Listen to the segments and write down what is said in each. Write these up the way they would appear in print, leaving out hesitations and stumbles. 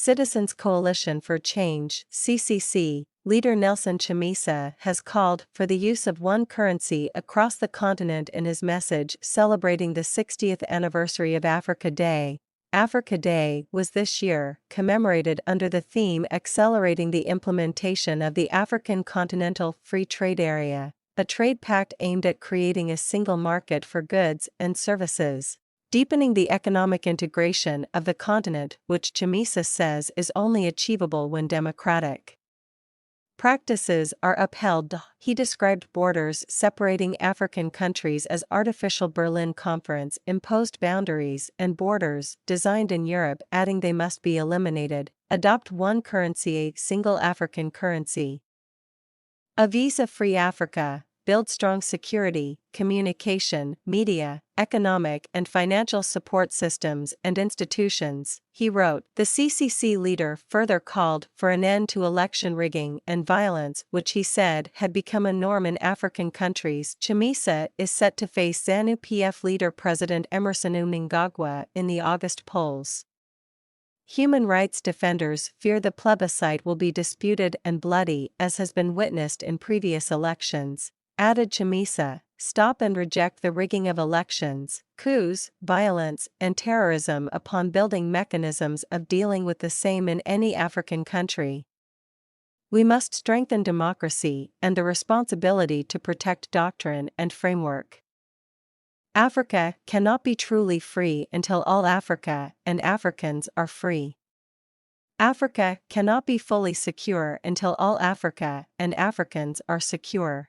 Citizens Coalition for Change (CCC) leader Nelson Chamisa has called for the use of one currency across the continent in his message celebrating the 60th anniversary of Africa Day. Africa Day was this year commemorated under the theme Accelerating the Implementation of the African Continental Free Trade Area, a trade pact aimed at creating a single market for goods and services, deepening the economic integration of the continent, which Chamisa says is only achievable when democratic practices are upheld. He described borders separating African countries as artificial Berlin Conference imposed boundaries and borders designed in Europe, adding they must be eliminated. Adopt one currency, a single African currency. A visa-free Africa. Build strong security, communication, media, economic and financial support systems and institutions, he wrote. The CCC leader further called for an end to election rigging and violence, which he said had become a norm in African countries. Chamisa is set to face ZANU-PF leader President Emmerson Mnangagwa in the August polls. Human rights defenders fear the plebiscite will be disputed and bloody, as has been witnessed in previous elections. Added Chamisa, stop and reject the rigging of elections, coups, violence, and terrorism upon building mechanisms of dealing with the same in any African country. We must strengthen democracy and the responsibility to protect doctrine and framework. Africa cannot be truly free until all Africa and Africans are free. Africa cannot be fully secure until all Africa and Africans are secure.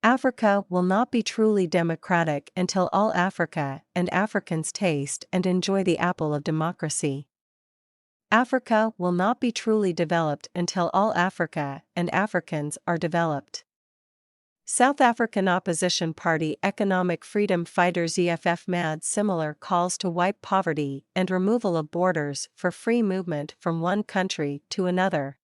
Africa will not be truly democratic until all Africa and Africans taste and enjoy the apple of democracy. Africa will not be truly developed until all Africa and Africans are developed. South African opposition party Economic Freedom Fighters EFF made similar calls to wipe poverty and removal of borders for free movement from one country to another.